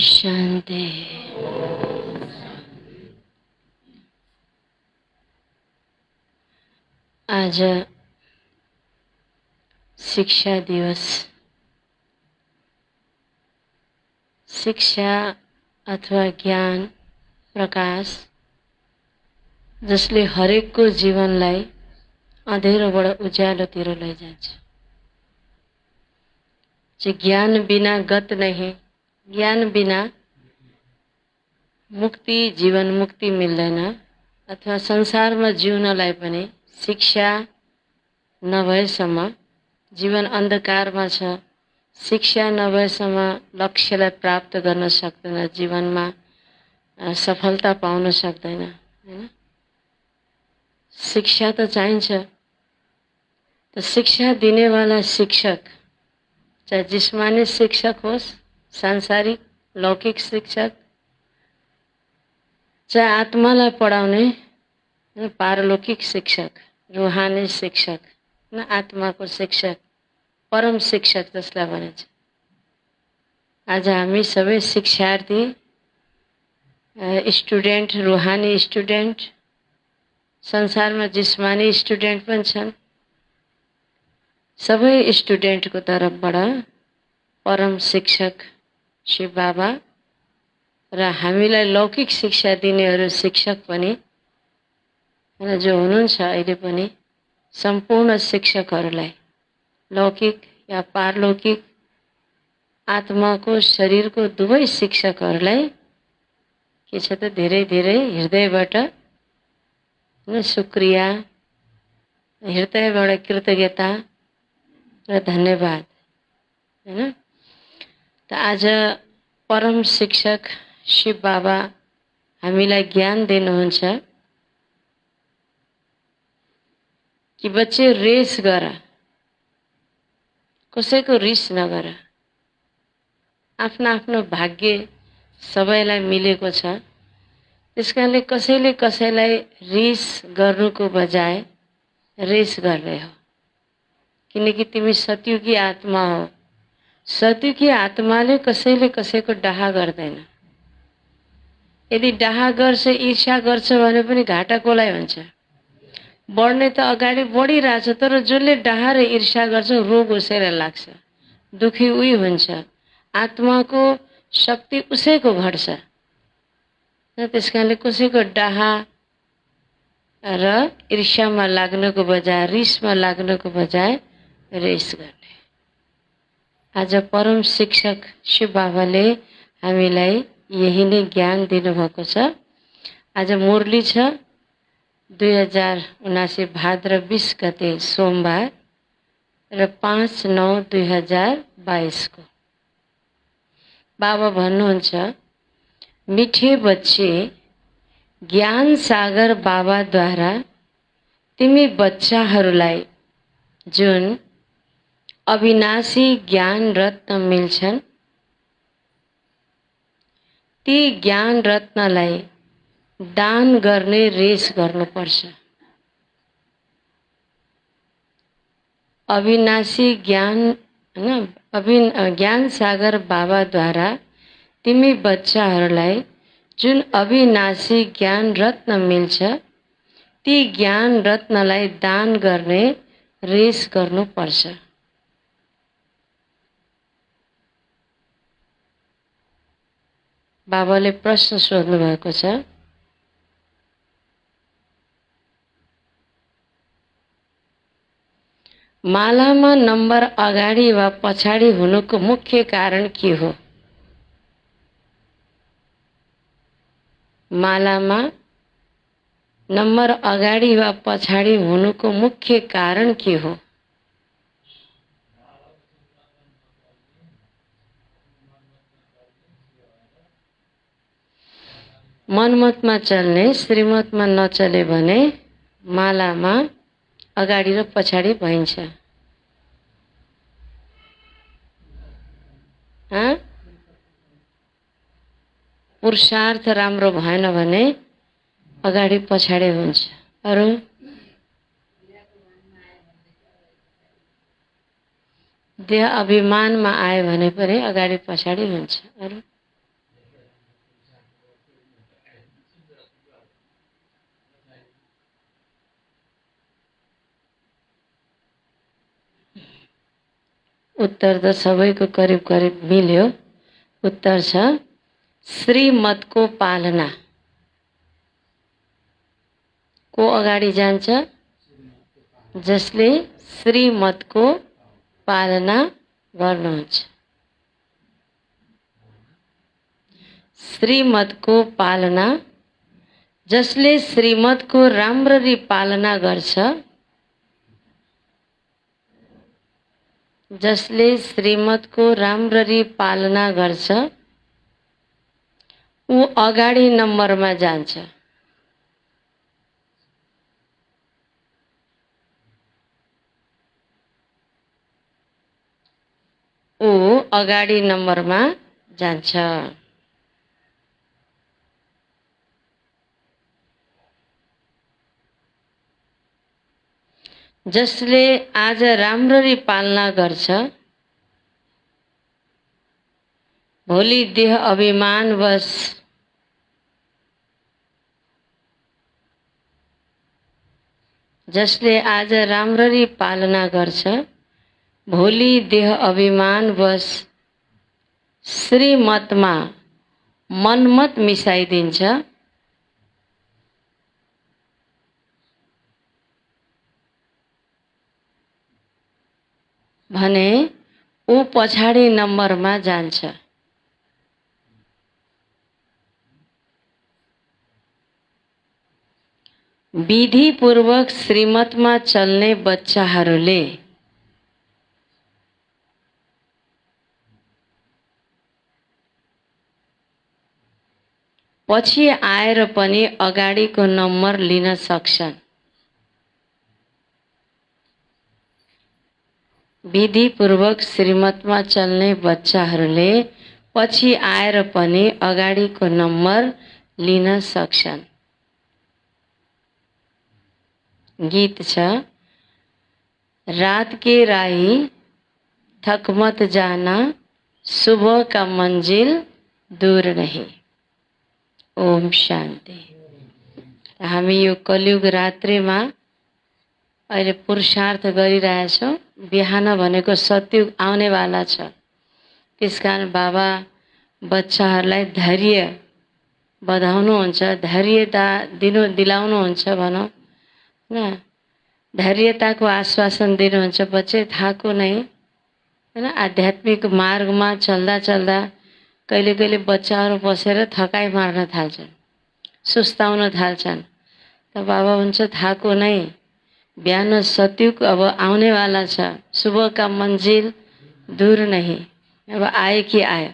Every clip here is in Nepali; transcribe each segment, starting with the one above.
शांति। आज शिक्षा दिवस। शिक्षा अथवा ज्ञान प्रकाश जसले हरेकको जीवनलाई अँधेरोबाट उज्यालोतिर लैजान्छ। ज्ञान बिना गत नहीं, ज्ञान बिना मुक्ति जीवन मुक्ति मिल्दैन। अथवा संसारमा जिउनलाई पनि शिक्षा नभएसम्म जीवन अन्धकारमा छ। शिक्षा नभएसम्म लक्ष्यलाई प्राप्त गर्न सक्दैन, जीवनमा सफलता पाउन सक्दैन, हैन? शिक्षा त चाहिन्छ। तो शिक्षा दिने वाला शिक्षक, चाहे जिस्मानी शिक्षक होस्, सांसारिक लौकिक शिक्षक, चाहे आत्मालाई पढाउने पारलौकिक शिक्षक, रूहानी शिक्षक, न आत्माको शिक्षक, परम शिक्षक जसलाई भनिन्छ। आज हामी सबै शिक्षार्थी, स्टुडेन्ट, रूहानी स्टुडेन्ट, संसारमा जिस्मानी स्टुडेन्ट पनि छन्। सबै स्टुडेन्टको तर्फबाट परम शिक्षक शिव बाबा र हामीलाई लौकिक शिक्षा दिनेहरू शिक्षक पनि जो हुनुहुन्छ अहिले पनि सम्पूर्ण शिक्षकहरूलाई लौकिक या पारलौकिक आत्माको शरीरको दुवै शिक्षकहरूलाई के छ त धेरै धेरै हृदयबाट शुक्रिया, हृदयबाट कृतज्ञता र धन्यवाद, हैन? त आज परम शिक्षक शिव बाबा हामीलाई ज्ञान दिनुहुन्छ कि बच्चे रेस गर, कसैको रिस नगर। आफ्नो आफ्नो भाग्य सबैलाई मिलेको छ। त्यसकारणले कसैले कसैलाई रिस गर्नुको बजाय रेस गर्ने हो, किनकि तिमी सत्युगी आत्मा हो। सत्युगी आत्माले कसैले कसैको डाहा गर्दैन। यदि डाहा गर्छ, ईर्ष्या गर्छ भने पनि घाटा कोलाई हुन्छ। बढ्ने त अगाडि बढिरहेछ, तर जसले डाहा र ईर्ष्या गर्छ रोग उसैलाई लाग्छ, दुखी उही हुन्छ, आत्माको शक्ति उसैको घट्छ। त्यसकारणले कसैको डाहा र ईर्ष्यामा लाग्नको बजाय, रिसमा लाग्नको बजाय रेस गर्ने। आज परम शिक्षक शिव बाबाले हामीलाई यही नै ज्ञान दिनुभएको छ। आज मुरली छ 2079 भाद्र 20 गते सोमबार र 5/9/2022 को। बाबा भन्नुहुन्छ, मिठे बच्चे, ज्ञान सागर बाबाद्वारा तिमी बच्चाहरूलाई जुन अविनाशी ज्ञान रत्न मिल्छन्, ती ज्ञान रत्नलाई दान गर्ने रेस गर्नुपर्छ। अविनाशी ज्ञान, हैन? ज्ञान सागर बाबाद्वारा तिमी बच्चाहरूलाई जुन अविनाशी ज्ञान रत्न मिल्छ, ती ज्ञान रत्नलाई दान गर्ने रेस गर्नुपर्छ। बाबाले प्रश्न सोध्नु भएको छ, मालामा नम्बर अगाडि वा पछाडि हुनुको मुख्य कारण के हो? मालामा नम्बर अगाडि वा पछाडि हुनुको मुख्य कारण के हो? मनमतमा चल्ने, श्रीमतमा नचले भने मालामा अगाडि र पछाडि भइन्छ। पुरुषार्थ राम्रो भएन भने अगाडि पछाडि हुन्छ। अरु देह अभिमानमा आयो भने पनि अगाडि पछाडि हुन्छ। अरु उत्तर त सबैको करिब करिब मिल्यो। उत्तर छ श्रीमतको पालना। को अगाडि जान्छ? जसले श्रीमतको पालना गर्नुहुन्छ। श्रीमतको पालना, जसले श्रीमतको राम्ररी पालना गर्छ, जसले श्रीमतको राम्ररी पालना गर्छ, ऊ अगाडि नम्बरमा जान्छ। ऊ अगाडि नम्बरमा जान्छ। जसले आज राम्ररी पालना गर्छ, भोलि देह अभिमानवश जसले आज राम्ररी पालना गर्छ, भोलि देह अभिमानवश श्रीमतमा मनमत मिसाइदिन्छ। भने ऊ पछाडि नम्बरमा जान्छ। विधिपूर्वक श्रीमतमा चल्ने बच्चाहरूले पछि आएर पनि अगाडिको नम्बर लिन सक्छन्। विधिपूर्वक श्रीमतमा चल्ने बच्चाहरूले पछि आएर पनि अगाडिको नम्बर लिन सक्छन्। गीत छ रात के राही थक मत जाना, सुबह का मंजिल दूर नहीं। ओम शान्ति। हामी यो कलियुग रात्रिमा अहिले पुरुषार्थ गरिरहेछौँ। बिहान भनेको सतयुग आउनेवाला छ। त्यसकारण बाबा बच्चाहरूलाई धैर्य बधाउनुहुन्छ, धैर्यता दिलाउनुहुन्छ भनौँ न। धैर्यताको आश्वासन दिनुहुन्छ। बच्चे थाको नै हैन। आध्यात्मिक मार्गमा चल्दा चल्दा कहिले कहिले बच्चाहरू बसेर थकाइ मार्न थाल्छन्, सुस्ताउन थाल्छन्। त बाबा भन्छ थाको नै, बिहान सतयुग अब आउनेवाला छ। सुबह का मंजिल दूर नहीं। अब आए कि आयो।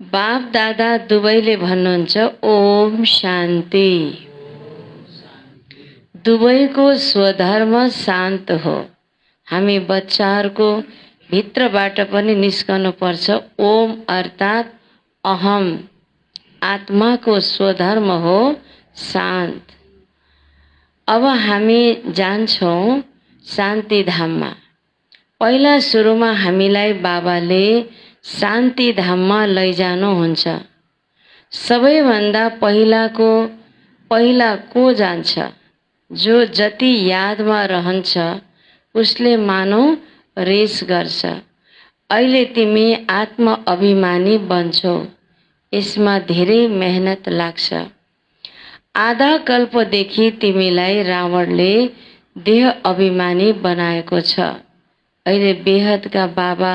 बाप दादा दुवैले भन्नुहुन्छ ओम शान्ति। दुवैको स्वधर्म शान्त हो। हामी बच्चाहरूको भित्रबाट पनि निस्कनु पर्छ। ओम अर्थात अहम, आत्माको स्वधर्म हो शान्त। अब हामी जान्छौँ शान्ति धाममा। पहिला सुरुमा हामीलाई बाबाले शान्ति धाममा लैजानुहुन्छ। सबैभन्दा पहिला को जान्छ? जो जति यादमा रहन्छ उसले मानौ रेस गर्छ। अहिले तिमी आत्म अभिमानी बन्छौ। यसमा धेरै मेहनत लाग्छ। आधा कल्पदेखि तिमीलाई रावणले देह अभिमानी बनाएको छ। अहिले बेहदका बाबा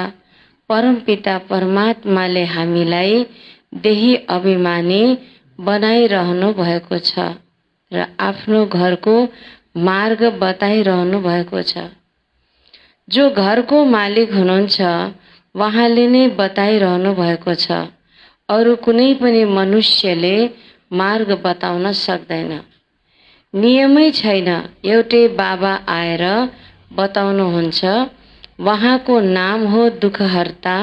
परमपिता परमात्माले हामीलाई देही अभिमानी बनाइरहनु भएको छ र आफ्नो घरको मार्ग बताइरहनु भएको छ। जो घरको मालिक हुनुहुन्छ उहाँले नै बताइरहनु भएको छ। अरू कुनै पनि मनुष्यले मार्ग बताउन सक्दैन। नियमै छैन। एउटै बाबा आएर बताउनुहुन्छ। उहाँको नाम हो दुःखहर्ता,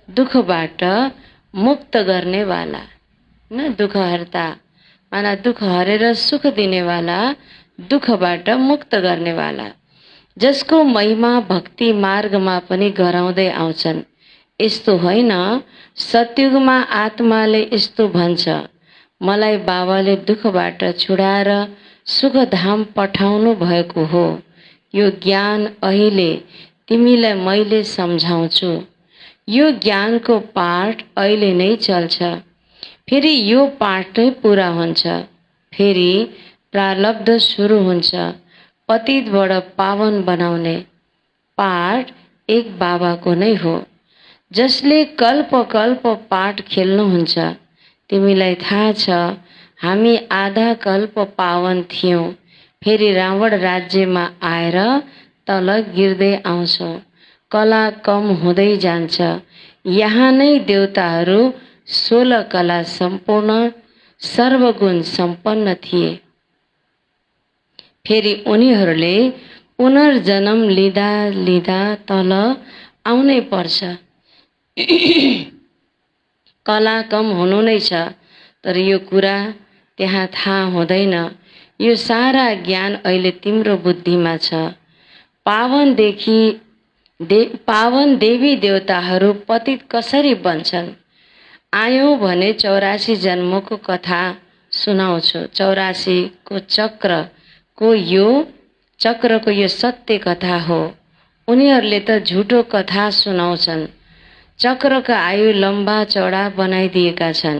दुःखबाट मुक्त गर्नेवाला। न दुःखहर्ता माना दुःख हरेर सुख दिनेवाला, दुःखबाट मुक्त गर्नेवाला। जसको महिमा भक्ति मार्गमा पनि गराउँदै आउँछन्। यस्तो होइन सतयुगमा आत्माले यस्तो भन्छ, मलाई बाबाले दुःखबाट छुडाएर सुखधाम पठाउनु भएको हो। यो ज्ञान अहिले तिमीलाई मैले सम्झाउँछु। यो ज्ञानको पाठ अहिले नै चल्छ, फेरि यो पाठ नै पूरा हुन्छ, फेरि प्रारब्ध सुरु हुन्छ पतितबाट पावन बनाउने। पाठ एक बाबाको नै हो, जसले कल्प कल्प पाठ खेल्नुहुन्छ। तिमीलाई थाहा छ, हामी आधा कल्प पावन थियौं, फेरि रावण राज्यमा आएर तल गिर्दै आउँछौं। कला कम हुँदै जान्छ। यहाँ नै देवताहरू 16 कला सम्पूर्ण सर्वगुण सम्पन्न थिए। फेरि उनीहरूले पुनर्जन्म लिँदा लिँदा तल आउनै पर्छ। कला कम हुनु नै छ, तर यो कुरा त्यहाँ थाहा हुँदैन। यो सारा ज्ञान अहिले तिम्रो बुद्धिमा छ। पावन देवी देवताहरू पतित कसरी बन्छन्? आयौं भने 84 जन्मको कथा सुनाउँछु। 84 को चक्रको यो सत्य कथा हो। उनीहरूले त झुटो कथा सुनाउँछन्। चक्रका आयु लम्बा चौडा बनाइदिएका छन्।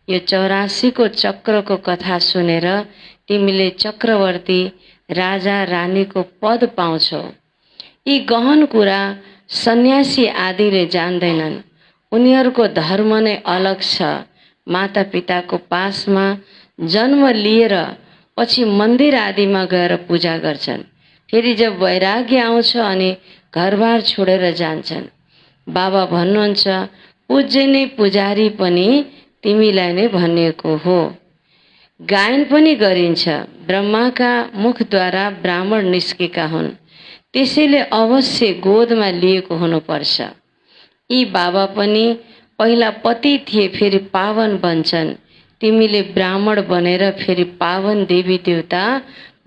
यो 84 को चक्रको कथा सुनेर तिमीले चक्रवर्ती राजा रानीको पद पाउँछौ। यी गहन कुरा सन्यासी आदिले जान्दैनन्। उनीहरूको धर्म नै अलग छ। माता पिताको पासमा जन्म लिएर पछि मन्दिर आदिमा गएर पूजा गर्छन्। फेरि जब वैराग्य आउँछ अनि घरबार छोडेर जान्छन्। बाबा भन्नुहुन्छ, पूज्य नै पुजारी पनि तिमीलाई नै भनिएको हो। गायन पनि गरिन्छ। ब्रह्माका मुखद्वारा ब्राह्मण निस्केका हुन्, त्यसैले अवश्य गोदमा लिएको हुनुपर्छ। यी बाबा पनि पहिला पति थिए, फेरि पावन बन्छन्। तिमीले ब्राह्मण बनेर फेरि पावन देवी देवता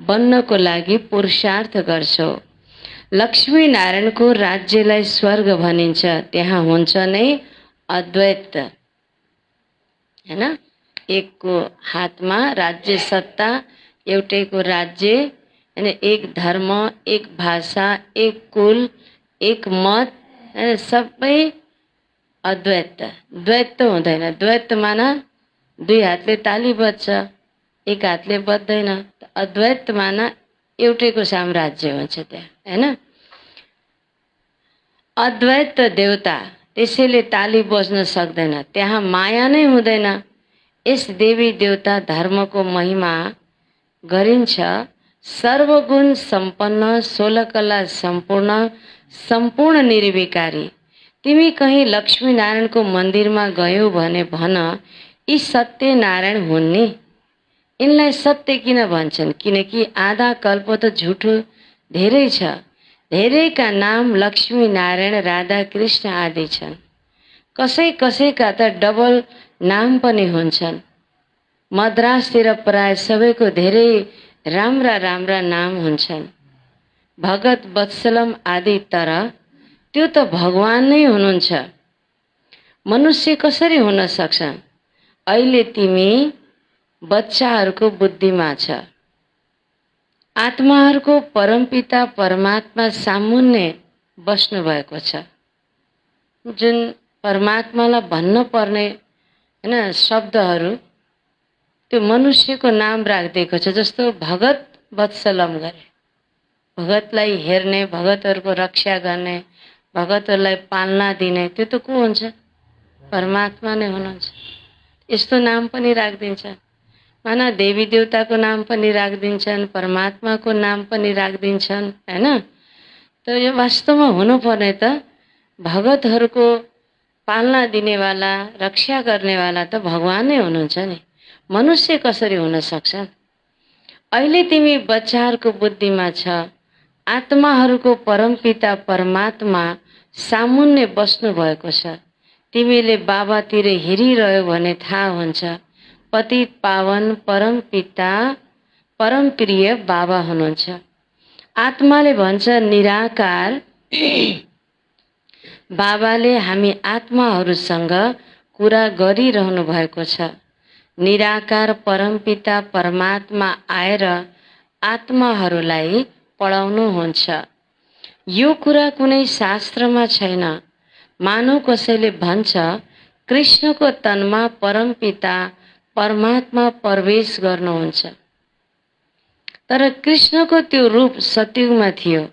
बन्नको लागि पुरुषार्थ गर्छौ। लक्ष्मी नारायणको राज्यलाई स्वर्ग भनिन्छ। त्यहाँ हुन्छ नै अद्वैत, हैन? एकको हातमा राज्य सत्ता, एउटैको राज्य, हैन? एक धर्म, एक भाषा, एक कुल, एक मत, हैन? सबै अद्वैत। द्वैत त हुँदैन। द्वैत माना दुई हातले ताली बज्छ, एक हातले बज्दैन। अद्वैत माना एउटैको साम्राज्य हुन्छ त्यहाँ, हैन? अद्वैत देवता, त्यसैले ताली बज्न सक्दैन। त्यहाँ माया नै हुँदैन। यस देवी देवता धर्मको महिमा गरिन्छ। सर्वगुण सम्पन्न, 16 कला सम्पूर्ण निर्विकारी। तिमी कहीँ लक्ष्मी नारायणको मन्दिरमा गयौ भने भन, यी सत्य नारायण हुन् नि। यिनलाई सत्य किन भन्छन्? किनकि आधा कल्प त झुठो धेरै छ। धेरैका नाम लक्ष्मी नारायण राधा कृष्ण आदि छन्। कसैका त डबल नाम पनि हुन्छन्। मद्रासतिर प्राय सबैको धेरै राम्रा राम्रा नाम हुन्छन्, भगत वत्सलम आदि। तर त्यो त भगवान नै हुनुहुन्छ। मनुष्य कसरी हुन सक्छन्? अहिले तिमी बच्चाहरूको बुद्धिमा छ। आत्माहरूको परमपिता परमात्मा सामुन्ने बस्नु भएको छ। जुन परमात्मालाई भन्न पर्ने, हैन, शब्दहरू त्यो मनुष्यको नाम राखिदिएको छ। जस्तो भगत वत्सलम गरे, भगतलाई हेर्ने, भगतहरूको रक्षा गर्ने, भगतहरूलाई पालना दिने, त्यो त को हुन्छ? परमात्मा नै हुनुहुन्छ। यस्तो नाम पनि राखिदिन्छ। माना देवी देवताको नाम पनि राखिदिन्छन्, परमात्माको नाम पनि राखिदिन्छन्, हैन? त यो वास्तवमा हुनुपर्ने त भगतहरूको पालना दिनेवाला, रक्षा गर्नेवाला त भगवान नै हुनुहुन्छ नि। मनुष्य कसरी हुन सक्छन्? अहिले तिमी बच्चाहरूको बुद्धिमा छ। आत्माहरूको परमपिता परमात्मा सामुन्ने बस्नु भएको छ। तिमीले बाबातिर हेरिरह्यो भने थाहा हुन्छ। पतित पावन परमपिता परमप्रिय बाबा हुनुहुन्छ। आत्माले भन्छ निराकार। बाबाले हामी आत्माहरूसँग कुरा गरिरहनु भएको छ। निराकार परमपिता परमात्मा आएर आत्माहरूलाई पढाउनुहुन्छ। यो कुरा कुनै शास्त्रमा छैन। मानव कसैले भन्छ कृष्णको तनमा परमपिता परमात्मा प्रवेश गर्नुहुन्छ, तर कृष्णको त्यो रूप सतयुगमा थियो।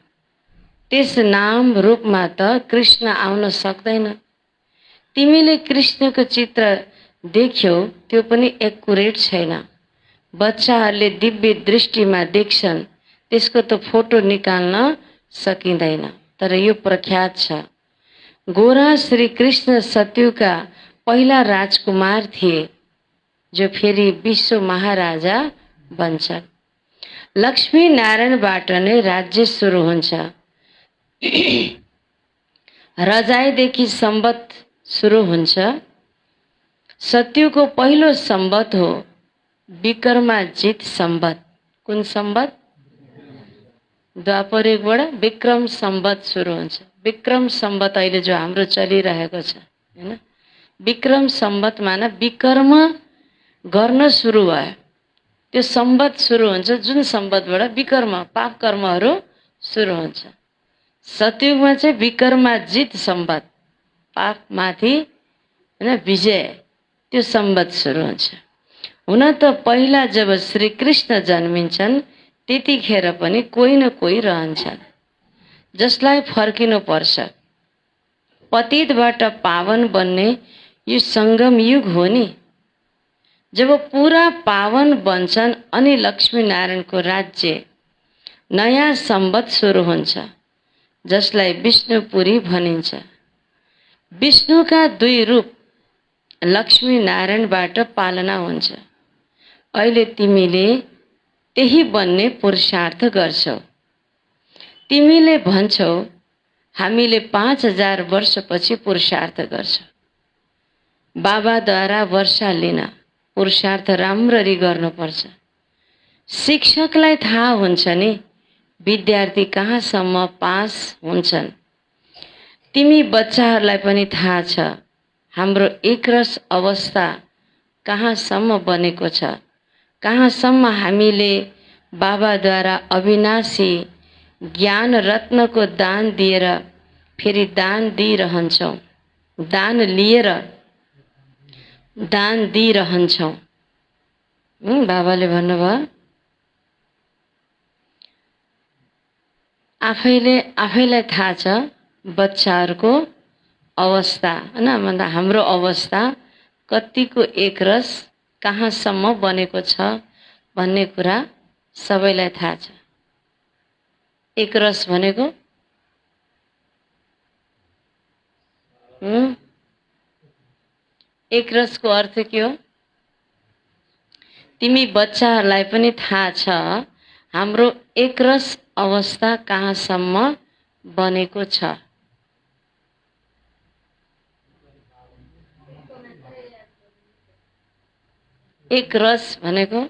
त्यस नाम रूपमा त कृष्ण आउन सक्दैन। तिमीले कृष्णको चित्र देख्यौ, त्यो पनि एक्युरेट छैन। बच्चाहरूले दिव्य दृष्टिमा देख्छन्, त्यसको त फोटो निकाल्न सकिँदैन। तर यो प्रख्यात छ, गोरा श्री कृष्ण सतयुगका पहिला राजकुमार थिए, जो फेरि विश्व महाराजा बन्छन्। लक्ष्मी नारायणबाट नै राज्य सुरु हुन्छ। रजाइदेखि सम्बत सुरु हुन्छ। सत्युको पहिलो सम्बत हो विक्रमाजित सम्बत। कुन सम्बत? द्वापर युगबाट विक्रम सम्बत सुरु हुन्छ। विक्रम सम्बत अहिले जो हाम्रो चलिरहेको छ हैन, विक्रम सम्बत माने विकर्म गर्न सुरु भयो, त्यो सम्बत सुरु हुन्छ, जुन सम्बतबाट विकर्म पाप कर्महरू सुरु हुन्छ। सतयुगमा चाहिँ विक्रमाजित सम्बत, पाप माथि हैन विजय, त्यो सम्बत सुरु हुन्छ। हुन त पहिला जब श्री कृष्ण जन्मिन्छन् त्यतिखेर पनि कोही न कोही रहन्छन् जसलाई फर्किनु पर्छ। पतितबाट पावन बन्ने यो संगम युग हो नि। जब पूरा पावन बन्छन् अनि लक्ष्मी नारायणको राज्य नयाँ सम्बत सुरु हुन्छ, जसलाई विष्णुपुरी भनिन्छ। विष्णुका दुई रूप लक्ष्मी नारायणबाट पालना हुन्छ। अहिले तिमीले त्यही बन्ने पुरुषार्थ गर्छौ। तिमीले भन्छौ हामीले 5000 वर्षपछि पुरुषार्थ गर्छौं। बाबाद्वारा वर्षा लिन पुरुषार्थ राम्ररी गर्नुपर्छ। शिक्षकलाई थाहा हुन्छ नि विद्यार्थी कहाँसम्म पास हुन्छन्। तिमी बच्चाहरूलाई पनि थाहा छ हाम्रो एकरस अवस्था कहाँसम्म बनेको छ, कहाँसम्म हामीले बाबाद्वारा अविनाशी ज्ञान रत्नको दान दिएर फेरि दान दिइरहन्छौं, दान लिएर दान दिइरहन्छौं। बाबाले भन्नुभयो आफैलाई थाहा छ बच्चाहरूको अवस्था हैन, भन्दा हाम्रो अवस्था कतिको एकरस कहाँसम्म बनेको छ भन्ने कुरा सबैलाई थाहा छ। एकरस भनेको एकरसको अर्थ के हो? तिमी बच्चाहरूलाई पनि थाहा छ हाम्रो एकरस अवस्था कहाँसम्म बनेको छ। एकरस भनेको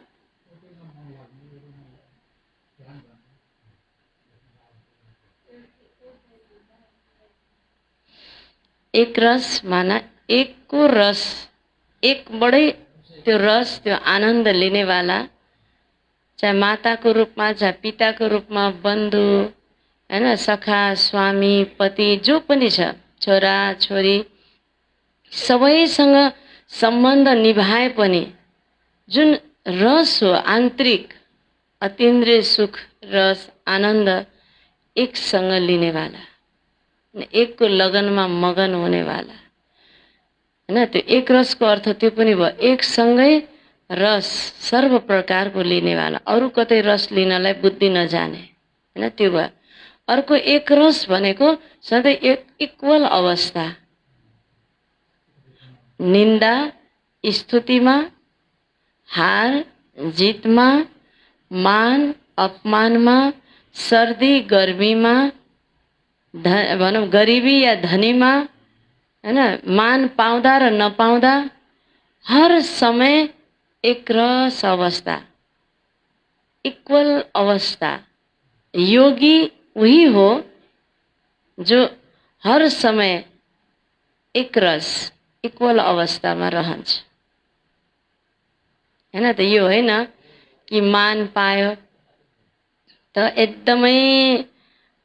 एकरस माना एकको रस, एकबाटै त्यो रस, त्यो आनन्द लिनेवाला, चाहे माताको रूपमा चाहे पिताको रूपमा, बन्धु हैन, सखा स्वामी पति जो पनि छ, छोरा छोरी सबैसँग सम्बन्ध निभाए पनि जुन रस हो आन्तरिक अतीन्द्रिय सुख रस आनन्द एकसँग लिनेवाला, एकको लगनमा मगन हुनेवाला हैन, त्यो एक रसको अर्थ त्यो पनि भयो एकसँगै रस सर्व प्रकारको लिनेवाला, अरू कतै रस लिनलाई बुद्धि नजाने हैन, त्यो भयो। अर्को एक रस भनेको सधैँ एक इक्वल अवस्था, निन्दा स्तुतिमा, हार जितमा, मान अपमानमा, सर्दी गर्मीमा, भनौं गरिबी या धनीमा हैन, मान पाउँदा र नपाउँदा हर समय एकरस अवस्था, इक्वल अवस्था। योगी वही हो जो हर समय एकरस इक्वल अवस्थामा रहन्छ हैन। त यो होइन कि मान पायो त एकदमै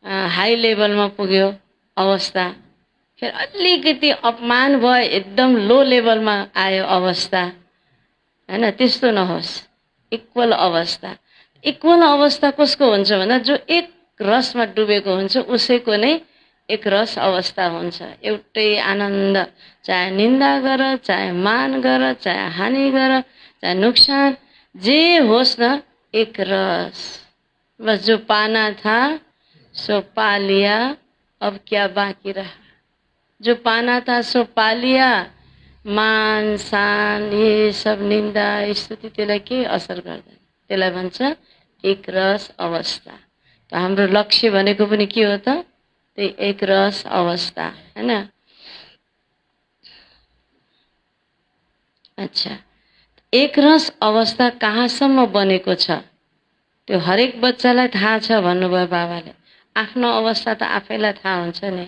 हाई लेभलमा पुग्यो अवस्था, फेरि अलिकति अपमान भयो, एकदम लो लेभलमा आयो अवस्था, हैन? त्यस्तो नहोस्, इक्वल अवस्था। इक्वल अवस्था कसको हुन्छ भन्दा जो एक रसमा डुबेको हुन्छ उसैको नै एक रस अवस्था हुन्छ। एउटै आनन्द, चाहे निन्दा गर, चाहे मान गर, चाहे हानि गर, चाहे नुकसान जे होस् न, एक रस। बस जो पाना था सो पा लिया, अब क्या बाकी रहा। जो पाना था सो पा लिया, मान सान ये सब निन्दा स्तुति त्यसलाई के असर गर्दैन, त्यसलाई भन्छ एक रस अवस्था। त हाम्रो लक्ष्य भनेको पनि के हो त? त्यही एक रस अवस्था, हैन? अच्छा, एक रस अवस्था कहाँसम्म बनेको छ त्यो हरेक बच्चालाई थाहा छ भन्नुभयो बाबाले। आफ्नो अवस्था त आफैलाई थाहा हुन्छ नि।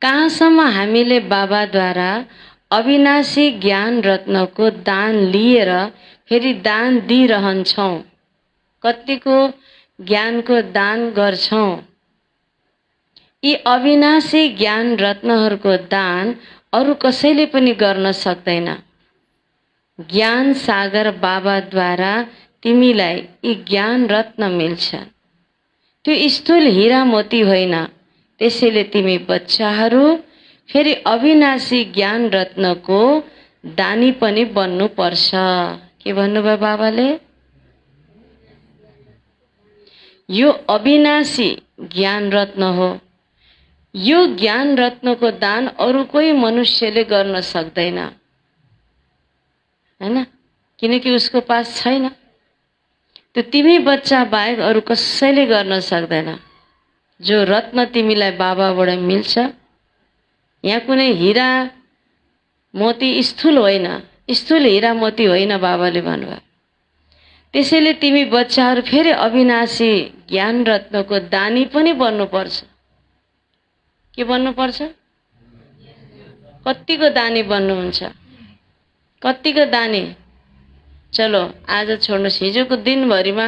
कहाँसम्म हामीले बाबाद्वारा अविनाशी ज्ञान रत्नको दान लिएर फेरि दान दिइरहन्छौँ, कतिको ज्ञानको दान गर्छौँ। यी अविनाशी ज्ञान रत्नहरूको दान अरू कसैले पनि गर्न सक्दैन। ज्ञान सागर बाबाद्वारा तिमीलाई यी ज्ञान रत्न मिल्छ। त्यो स्थूल हीरा मोती होइन, त्यसैले तिमी बच्चाहरू फेरि अविनाशी ज्ञान रत्नको दानी पनि बन्नु पर्छ। के भन्नुभयो बाबाले? यो अविनाशी ज्ञान रत्न हो। यो ज्ञान रत्नको दान अरू कोही मनुष्यले गर्न सक्दैन, हैन? किनकि उसको पास छैन। त्यो तिमी बच्चा बाहेक अरू कसैले गर्न सक्दैन। जो रत्न तिमीलाई बाबाबाट मिल्छ, यहाँ कुनै हीरा मोती स्थूल होइन, स्थूल हीरा मोती होइन बाबाले भन्नुभयो। त्यसैले तिमी बच्चाहरू फेरि अविनाशी ज्ञान रत्नको दानी पनि बन्नुपर्छ। के बन्नुपर्छ? कतिको दानी बन्नुहुन्छ? कतिको दानी? चलो आज छोड्नुहोस्, हिजोको दिनभरिमा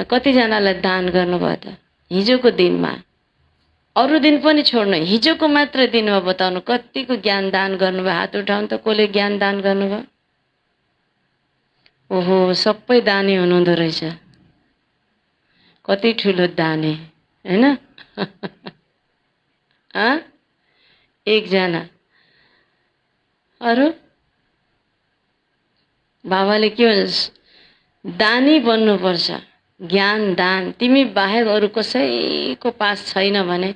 कतिजनालाई दान गर्नुभयो त? हिजोको दिनमा, अरू दिन पनि छोड्नु, हिजोको मात्र दिनमा बताउनु कतिको ज्ञान दान गर्नुभयो? हात उठाउनु त। कसले ज्ञान दान गर्नुभयो? ओहो, सबै दानी हुनुहुँदो रहेछ। कति ठुलो दानी, हैन? एकजना। अरू बाबाले के भन्छ? दानी बन्नुपर्छ, ज्ञान दान। तिमी बाहेक अरू कसैको पास छैन भने,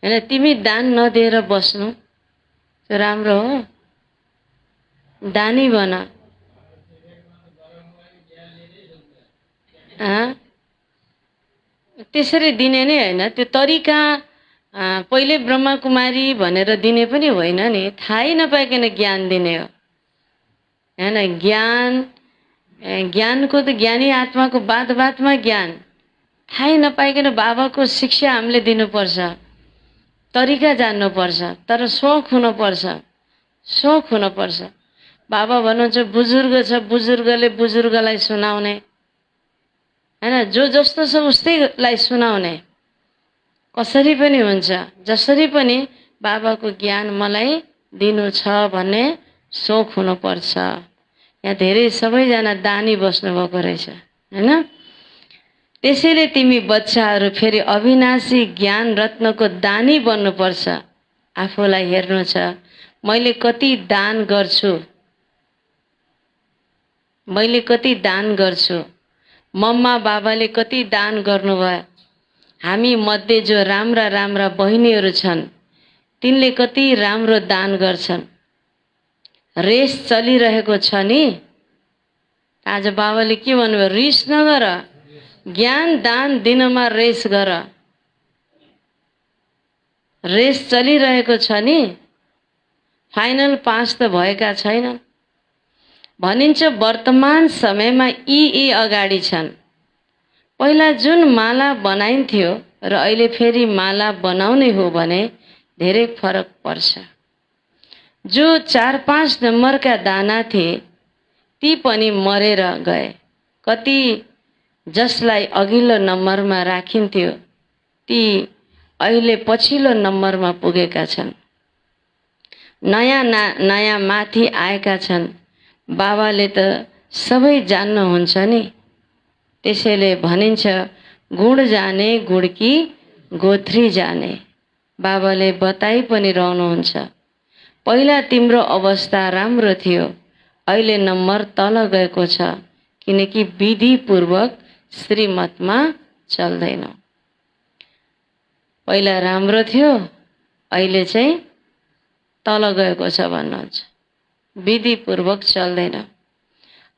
हैन? तिमी दान नदिएर बस्नु त्यो राम्रो हो? दानी बन। त्यसरी दिने नै होइन, त्यो तरिका पहिले ब्रह्मकुमारी भनेर दिने पनि होइन नि, थाहै नपाइकन ज्ञान दिने हो, हैन? ज्ञानको त ज्ञानी आत्माको बात बातमा ज्ञान, थाहै नपाइकन बाबाको शिक्षा हामीले दिनुपर्छ, तरिका जान्नुपर्छ, तर सोख हुनुपर्छ, सोख हुनुपर्छ। बाबा भन्नुहुन्छ बुजुर्ग छ, बुजुर्गले बुजुर्गलाई सुनाउने, हैन? जो जस्तो छ उस्तैलाई सुनाउने, कसरी पनि हुन्छ, जसरी पनि बाबाको ज्ञान मलाई दिनु छ भन्ने सोख हुनुपर्छ। यहाँ धेरै सबैजना दानी बस्नुभएको रहेछ, हैन? त्यसैले तिमी बच्चाहरू फेरि अविनाशी ज्ञान रत्नको दानी बन्नुपर्छ। आफूलाई हेर्नु छ, मैले कति दान गर्छु, मैले कति दान गर्छु, मम्मा बाबाले कति दान गर्नुभयो, हामी मध्ये जो राम्रा राम्रा बहिनीहरू छन् तिनले कति राम्रो दान गर्छन्। रेस चलिरहेको छ नि। आज बाबाले के भन्नुभयो? रिस नगर, ज्ञान दान दिनमा रेस गर। रेस चलिरहेको छ नि, फाइनल पास त भएका छैनन्। भनिन्छ वर्तमान समयमा यी अगाडि छन्। पहिला जुन माला बनाइन्थ्यो र अहिले फेरि माला बनाउने हो भने धेरै फरक पर्छ। जो 4-5 नम्बरका दाना थिए ती पनि मरेर गए। कति जसलाई अघिल्लो नम्बरमा राखिन्थ्यो ती अहिले पछिल्लो नम्बरमा पुगेका छन्। नयाँ माथि आएका छन्। बाबाले त सबै जान्नुहुन्छ नि। त्यसैले भनिन्छ गुण जाने गुणकी गोत्री जाने। बाबाले बताइ पनि रहनुहुन्छ पहिला तिम्रो अवस्था राम्रो थियो, अहिले नम्बर तल गएको छ किनकि विधिपूर्वक श्रीमतमा चल्दैन। पहिला राम्रो थियो, अहिले चाहिँ तल गएको छ भन्नुहुन्छ। विधिपूर्वक चल्दैन,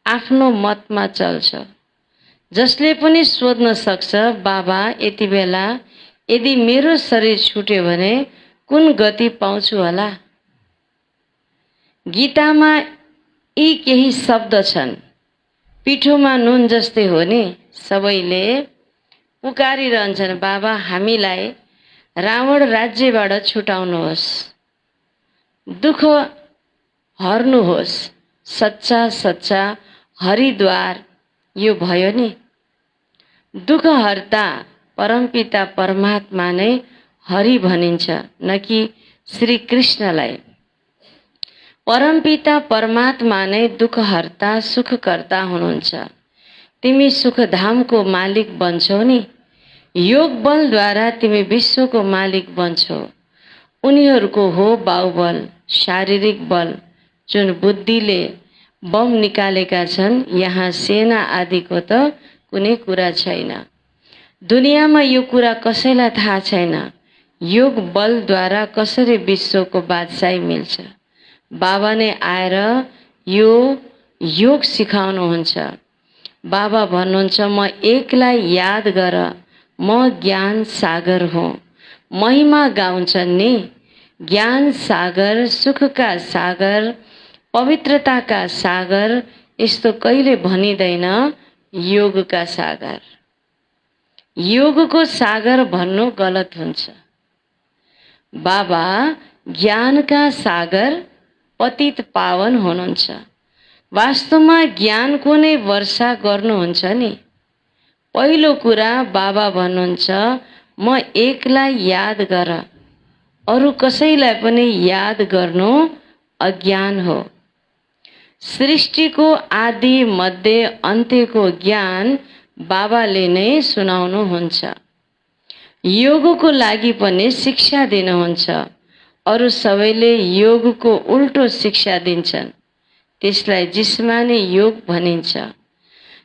आफ्नो मतमा चल्छ। जसले पनि सोध्न सक्छ, बाबा यति बेला यदि मेरो शरीर छुट्यो भने कुन गति पाउँछु होला? गीतामा यी केही शब्द छन्। पिठोमा नुन जस्तै हो नि। सबैले पुकारिरहन्छन्, बाबा हामीलाई रावण राज्यबाट छुटाउनुहोस्, दुःख हर्नुहोस्। सच्चा सच्चा हरिद्वार यो भयो नि। दुःख हर्ता परमपिता परमात्मा नै हरि भनिन्छ, न कि श्री कृष्णलाई। परमपिता परमात्मा नै दुःख हर्ता सुखकर्ता हुनुहुन्छ। तिमी सुखधामको मालिक बन्छौ नि। योग बलद्वारा तिमी विश्वको मालिक बन्छौ। उनीहरूको हो बाहुबल, शारीरिक बल, जुन बुद्धिले बम निकालेका छन्। यहाँ सेना आदिको त कुनै कुरा छैन। दुनियाँमा यो कुरा कसैलाई थाहा छैन, योग बलद्वारा कसरी विश्वको बादशाही मिल्छ। बाबा नै आएर यो योग सिकाउनुहुन्छ। बाबा भन्नुहुन्छ, म एकलाई याद गर, म ज्ञान सागर हुँ। महिमा गाउँछन् नि। ज्ञान सागर, सुखका सागर, पवित्रताका सागर, यस्तो कहिले भनिँदैन योगका सागर। योगको सागर भन्नु गलत हुन्छ। बाबा ज्ञानका सागर, पतित पावन हुनुहुन्छ। वास्तवमा ज्ञानको नै वर्षा गर्नुहुन्छ नि। पहिलो कुरा बाबा भन्नुहुन्छ, म एकलाई याद गर, अरू कसैलाई पनि याद गर्नु अज्ञान हो। सृष्टिको आदि मध्य अन्त्यको ज्ञान बाबाले नै सुनाउनुहुन्छ। योगको लागि पनि शिक्षा दिनुहुन्छ। अरू सबैले योगको उल्टो शिक्षा दिन्छन्। त्यसलाई जिस्मानी योग भनिन्छ।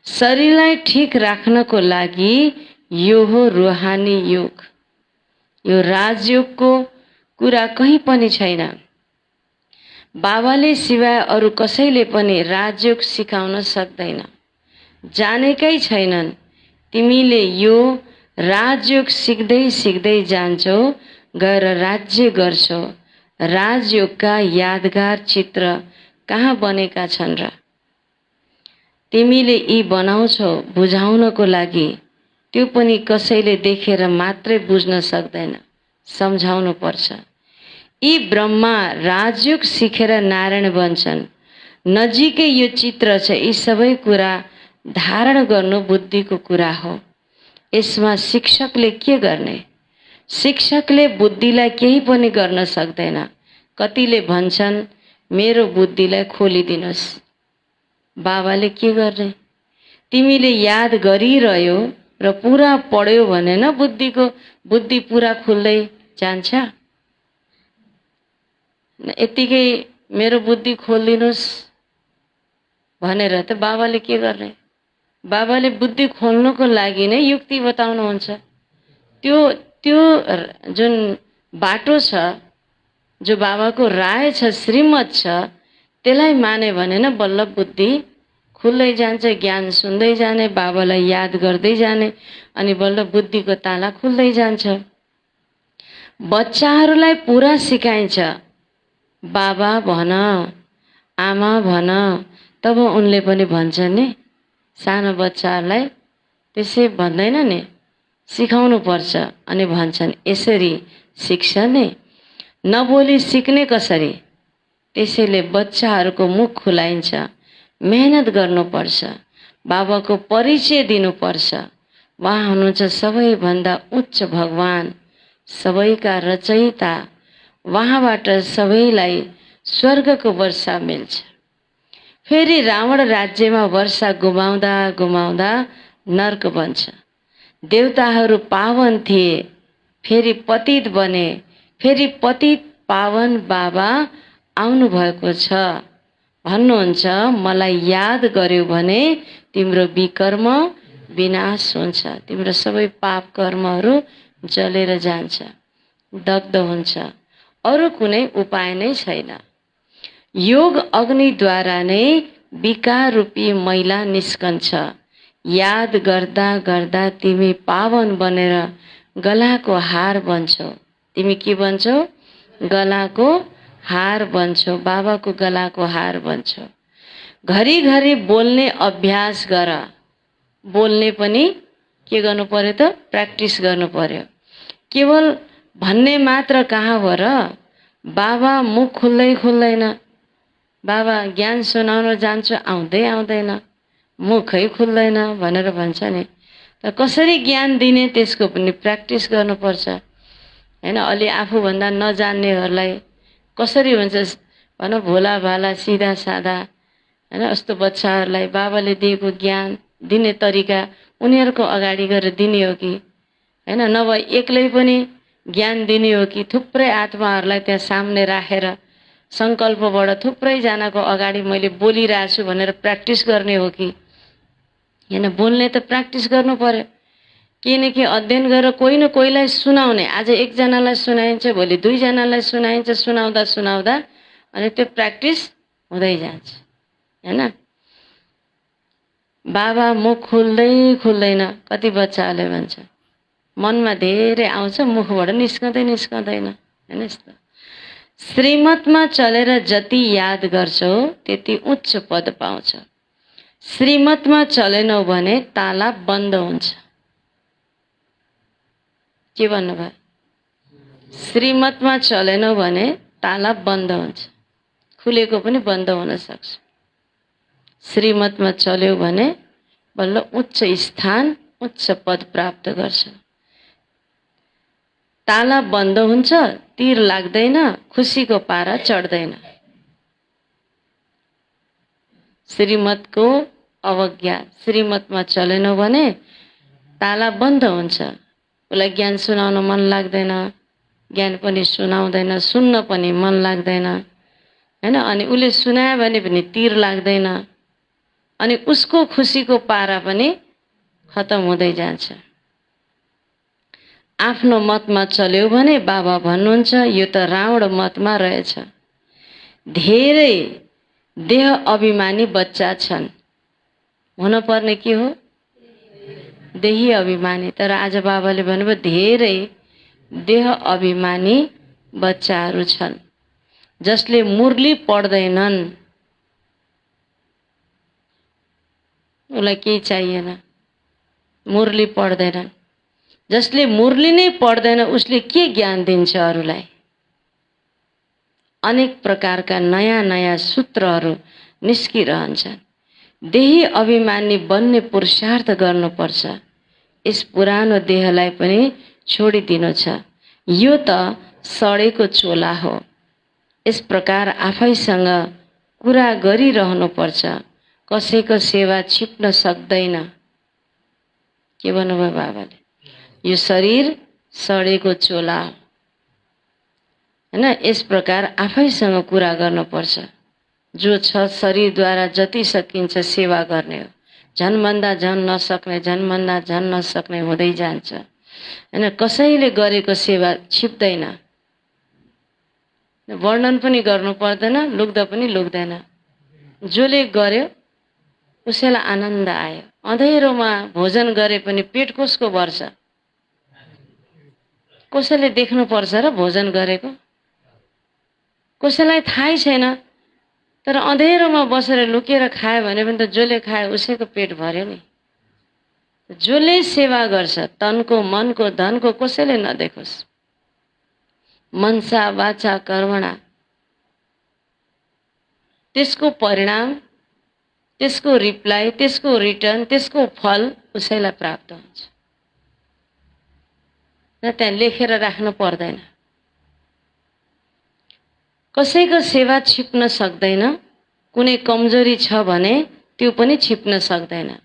शरीरलाई ठीक राख्नको लागि यो हो रूहानी योग। यो राजयोगको कुरा कहीँ पनि छैन। बाबाले सिवाय अरू कसैले पनि राजयोग सिकाउन सक्दैन, जानेकै छैनन्। तिमीले यो राजयोग सिक्दै सिक्दै जान्छौ, गएर राज्य गर्छौ। राजयोगका यादगार चित्र कहाँ बनेका छन् र? तिमीले यी बनाउँछौ बुझाउनको लागि। त्यो पनि कसैले देखेर मात्रै बुझ्न सक्दैन, सम्झाउनु पर्छ। यी ब्रह्मा राजयोग सिखेर नारायण बन्छन्। नजिकै यो चित्र छ। यी सबै कुरा धारण गर्नु बुद्धिको कुरा हो। यसमा शिक्षकले के गर्ने? शिक्षकले बुद्धिलाई केही पनि गर्न सक्दैन। कतिले भन्छन् मेरो बुद्धिलाई खोलिदिनुहोस्। बाबाले के गर्ने? तिमीले याद गरिरह्यो र पुरा पढ्यो भने न बुद्धि पुरा खुल्दै जान्छ। यतिकै मेरो बुद्धि खोलिदिनुहोस् भनेर त बाबाले के गर्ने? बाबाले बुद्धि खोल्नको लागि नै युक्ति बताउनुहुन्छ। त्यो जुन बाटो छ, जो बाबाको राय छ, श्रीमत छ, त्यसलाई माने भने न बल्ल बुद्धि खुल्दै जान्छ। ज्ञान सुन्दै जाने, बाबालाई याद गर्दै जाने, अनि बल्ल बुद्धिको ताला खुल्दै जान्छ। बच्चाहरूलाई पुरा सिकाइन्छ, बाबा भन, आमा भन, तब उनले पनि भन्छन् नि। सानो बच्चाहरूलाई त्यसै भन्दैन नि, सिकाउनु पर्छ। अनि भन्छन् यसरी सिक्छ नि, नबोली सिक्ने कसरी? त्यसैले बच्चाहरूको मुख खुलाइन्छ। मेहनत गर्नुपर्छ। बाबाको परिचय दिनुपर्छ। उहाँ हुनुहुन्छ सबैभन्दा उच्च भगवान, सबैका रचयिता। उहाँबाट सबैलाई स्वर्गको वर्षा मिल्छ। फेरि रावण राज्यमा वर्षा गुमाउँदा गुमाउँदा नर्क बन्छ। देवताहरू पावन थिए, फेरि पतित बने, फेरि पतित पावन बाबा आउनु भएको छ। भन्नुहुन्छ मलाई याद गर्यो भने तिम्रो विकर्म विनाश हुन्छ, तिम्रो सबै पाप कर्महरू जलेर जान्छ, दग्ध हुन्छ, अरू कुनै उपाय नै छैन। योग अग्निद्वारा नै विकार रूपी मैला निस्कन्छ। याद गर्दा गर्दा तिमी पावन बनेर गलाको हार बन्छौ। तिमी के बन्छौ? गलाको हार बन्छौ, बाबाको गलाको हार बन्छौ। घरिघरि बोल्ने अभ्यास गर। बोल्ने पनि के गर्नु पर्यो त? प्र्याक्टिस गर्नु पर्यो। केवल भन्ने मात्र कहाँ हो र? बाबा मुख खुल्दै खुल्दैन। बाबा ज्ञान सुनाउन जान्छु, आउँदै आउँदैन, मुखै खुल्दैन भनेर भन्छ नि। तर कसरी ज्ञान दिने त्यसको पनि प्र्याक्टिस गर्नुपर्छ हैन। अलि आफूभन्दा नजान्नेहरूलाई कसरी भन्छ भन, भोला भाला सिधा साधा हैन, यस्तो बच्चाहरूलाई बाबाले दिएको ज्ञान दिने तरिका उनीहरूको अगाडि गएर दिने हो कि हैन, नभए एक्लै पनि ज्ञान दिने हो कि थुप्रै आत्माहरूलाई त्यहाँ सामने राखेर संकल्पबाट थुप्रैजनाको अगाडि मैले बोलिरहेको छु भनेर प्र्याक्टिस गर्ने हो कि हैन। बोल्ने त प्र्याक्टिस गर्नु पर्यो। केही न केही अध्ययन गरेर कोही न कोहीलाई सुनाउने। आज एकजनालाई सुनाइन्छ, भोलि दुईजनालाई सुनाइन्छ, सुनाउँदा सुनाउँदा अनि त्यो प्र्याक्टिस हुँदै जान्छ हैन। बाबा मुख खुल्दै खुल्दैन। कति बच्चाहरूले भन्छ मनमा धेरै आउँछ, मुखबाट निस्कँदैन हैन। यस्तो श्रीमतमा चलेर जति याद गर्छौ त्यति उच्च पद पाउँछ। श्रीमतमा चलेनौ भने ताला बन्द हुन्छ। के भन्नुभयो? श्रीमतमा चलेनौ भने ताला बन्द हुन्छ, खुलेको पनि बन्द हुन सक्छ। श्रीमतमा चल्यो भने बल्ल उच्च स्थान, उच्च पद प्राप्त गर्छ। ताला बन्द हुन्छ, तीर लाग्दैन, खुसीको पारा चढ्दैन। श्रीमतको अवज्ञा, श्रीमतमा चलेनौ भने ताला बन्द हुन्छ। उसलाई ज्ञान सुनाउन मन लाग्दैन, ज्ञान पनि सुनाउँदैन, सुन्न पनि मन लाग्दैन हैन। अनि उसले सुनायो भने पनि तीर लाग्दैन, अनि उसको खुसीको पारा पनि खतम हुँदै जान्छ। आफ्नो मतमा चल्यो भने बाबा भन्नुहुन्छ यो त रावण मतमा रहेछ। धेरै देह अभिमानी बच्चा छन्। हुनुपर्ने के हो? देही अभिमानी। तर आज बाबाले भन्नुभयो धेरै देह अभिमानी बच्चाहरू छन् जसले मुरली पढ्दैनन्। उसलाई केही चाहिएन, मुरली पढ्दैनन्। जसले मुरली नै पढ्दैन उसले के ज्ञान दिन्छ अरूलाई? अनेक प्रकारका नयाँ नयाँ सूत्रहरू निस्किरहन्छन्। देही अभिमानी बन्ने पुरुषार्थ गर्नुपर्छ। यस पुरानो देहलाई पनि छोडिदिनु छ। यो त सडेको चोला हो। यस प्रकार आफैसँग कुरा गरिरहनुपर्छ। कसैको सेवा छिप्न सक्दैन। के भन्नुभयो बाबाले? यो शरीर सडेको चोला हैन। यस प्रकार आफैसँग कुरा गर्नुपर्छ। जो छ शरीरद्वारा जति सकिन्छ सेवा गर्ने हो। झनभन्दा झन नसक्ने, झनभन्दा झन नसक्ने हुँदै जान्छ हैन। कसैले गरेको सेवा छिप्दैन। वर्णन पनि गर्नु पर्दैन, लुक्दा पनि लुक्दैन। जसले गर्यो उसैलाई आनन्द आयो। अँधेरोमा भोजन गरे पनि पेट कसको भर्छ? कसैले देख्नु पर्छ र भोजन गरेको? कसैलाई थाहै छैन। तर अँधेरोमा बसेर लुकेर खायो भने पनि त जसले खायो उसैको पेट भर्यो नि। जसले सेवा गर्छ तनको, मनको, धनको कसैले नदेखोस्। मनसा वाचा कर्मणा, त्यसको परिणाम त्यसको रिप्लाई, त्यसको रिटर्न, त्यसको फल उसैलाई प्राप्त हुन्छ। र त्यहाँ लेखेर राख्नु पर्दैन। कसैको सेवा छिप्न सक्दैन, कुनै कमजोरी छ भने त्यो पनि छिप्न सक्दैन।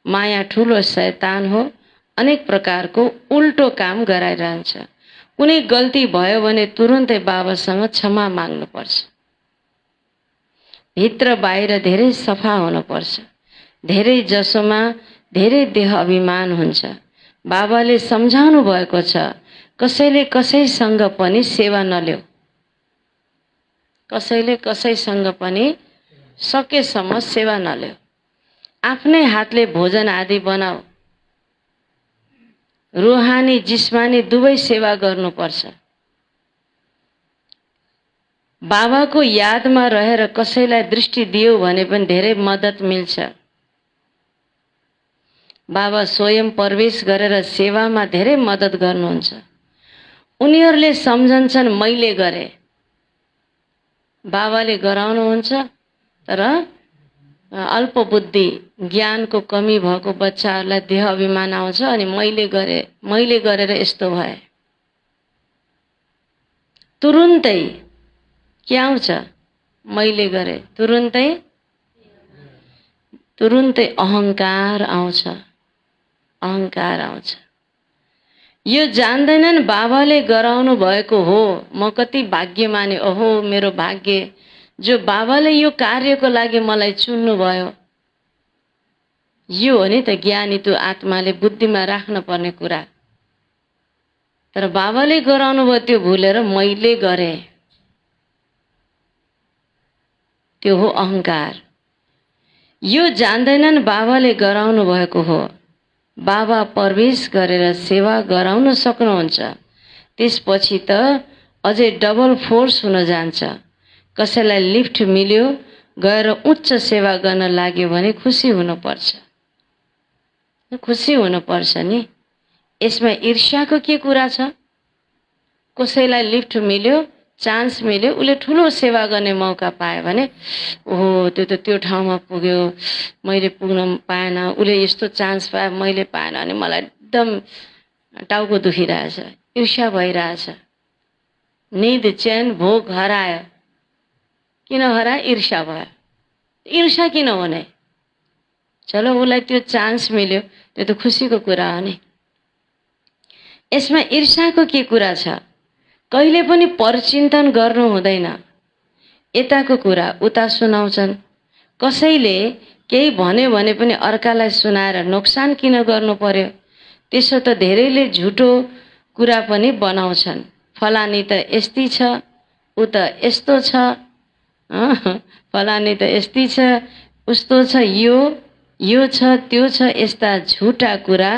माया ठुलो शैतान हो, अनेक प्रकारको उल्टो काम गराइरहन्छ। कुनै गल्ती भयो भने तुरुन्तै बाबासँग क्षमा माग्नुपर्छ। भित्र बाहिर धेरै सफा हुनुपर्छ। धेरै जसोमा धेरै देह अभिमान हुन्छ। बाबाले सम्झाउनु भएको छ, कसैले कसैसँग पनि सेवा नल्याऊ। कसैले कसैसँग पनि सकेसम्म सेवा नल्याऊ। आफ्नै हातले भोजन आदि बनाऊ। रूहानी जिस्मानी दुवै सेवा गर्नुपर्छ। बाबाको यादमा रहेर कसैलाई दृष्टि दियो भने पनि धेरै मद्दत मिल्छ। बाबा स्वयं प्रवेश गरेर सेवामा धेरै मद्दत गर्नुहुन्छ। उनीहरूले सम्झन्छन् मैले गरे। बाबाले गराउनुहुन्छ, तर अल्प बुद्धि ज्ञानको कमी भएको बच्चाहरूलाई देह अभिमान आउँछ अनि मैले गरेर यस्तो भए। तुरुन्तै के आउँछ? मैले गरे। तुरुन्तै अहंकार आउँछ। अहंकार आउँछ। यो जान्दैनन् बाबाले गराउनु भएको हो, म कति भाग्यमानी, ओहो मेरो भाग्य, जो बाबाले यो कार्यको लागि मलाई चुन्नु भयो। यो हो नि त ज्ञानी त्यो आत्माले बुद्धिमा राख्न पर्ने कुरा। तर बाबाले गराउनु भयो त्यो भुलेर मैले गरे, त्यो हो अहंकार। यो जान्दैनन् बाबाले गराउनु भएको हो। बाबा प्रवेश गरेर सेवा गराउन सक्नुहुन्छ, त्यसपछि त अझै डबल फोर्स हुन जान्छ। कसैलाई लिफ्ट मिल्यो, गएर उच्च सेवा गर्न लाग्यो भने खुसी हुनुपर्छ। खुसी हुनुपर्छ नि। यसमा ईर्ष्याको के कुरा छ? कसैलाई लिफ्ट मिल्यो, चान्स मिल्यो, उसले ठुलो सेवा गर्ने मौका पायो भने ओहो त्यो त त्यो ठाउँमा पुग्यो, मैले पुग्न पाएन, उसले यस्तो चान्स पायो मैले पाएन अनि मलाई एकदम टाउको दुखिरहेछ, ईर्ष्या भइरहेछ। निद चैन भोग हरायो। किन हरायो? ईर्ष्या भयो। ईर्ष्या किन हुने? चलो उसलाई त्यो चान्स मिल्यो, त्यो त खुसीको कुरा हो नि। यसमा ईर्ष्याको के कुरा छ? कहिले पनि परचिन्तन गर्नु हुँदैन। यताको कुरा उता सुनाउँछन्। कसैले केही भन्यो भने पनि अर्कालाई सुनाएर नोक्सान किन गर्नु पर्यो? त्यसो त धेरैले झुटो कुरा पनि बनाउँछन्। फलानी त यस्ती छ, उ त यस्तो छ, फलानी त यस्ती छ, उस्तो छ, यो छ, त्यो छ, यस्ता झुटा कुरा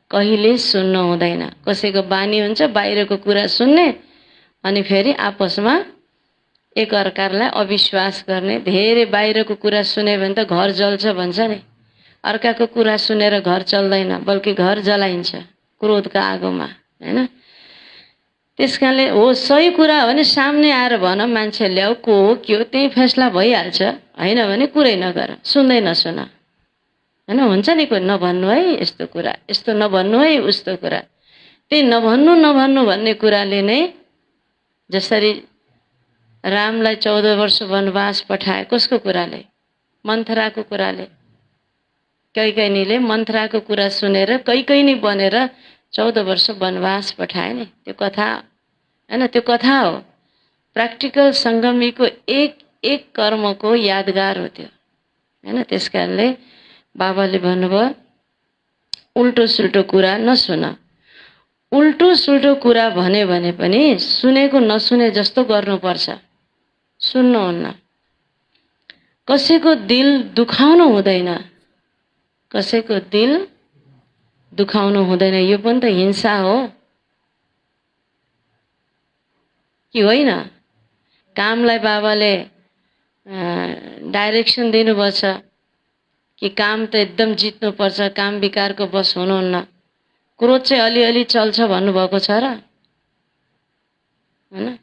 कहिले सुन्नु हुँदैन। कसैको बानी हुन्छ बाहिरको कुरा सुन्ने अनि फेरि आपसमा एक अर्कालाई अविश्वास गर्ने। धेरै बाहिरको कुरा सुन्यो भने त घर जल्छ भन्छ नि। अर्काको कुरा सुनेर घर चल्दैन, बल्कि घर जलाइन्छ क्रोधका आगोमा, हैन? त्यसकारणले हो सही कुरा हो भने सामने आएर भन, मान्छे ल्याऊ, को हो के हो त्यही फैसला भइहाल्छ। होइन भने कुरै नगर, सुन्दै नसुन, हैन? हुन्छ नि कोही नभन्नु है यस्तो कुरा, यस्तो नभन्नु है उस्तो कुरा। त्यही नभन्नु भन्ने कुराले नै, जसरी रामलाई 14 वर्ष वनवास पठाए, कसको कुराले? मन्थराको कुराले। कैकेयीले मन्थराको कुरा सुनेर कैकेयी बनेर 14 वर्ष वनवास पठाए नि। त्यो कथा हैन? त्यो कथा हो। प्र्याक्टिकल सङ्गमीको एक एक कर्मको यादगार हो त्यो, हैन? त्यसकारणले बाबाले भन्नुभयो उल्टो सुल्टो कुरा नसुन। उल्टो सुल्टो कुरा भन्यो भने पनि सुनेको नसुने जस्तो गर्नुपर्छ। सुन्नुहुन्न। कसैको दिल दुखाउनु हुँदैन। कसैको दिल दुखाउनु हुँदैन। यो पनि त हिंसा हो कि होइन? कामलाई बाबाले डाइरेक्सन दिनुभएको छ कि काम त एकदम जित्नुपर्छ, काम विकारको बस हुनुहुन्न। क्रोध चाहिँ अलिअलि चल्छ भन्नुभएको छ र? हैन?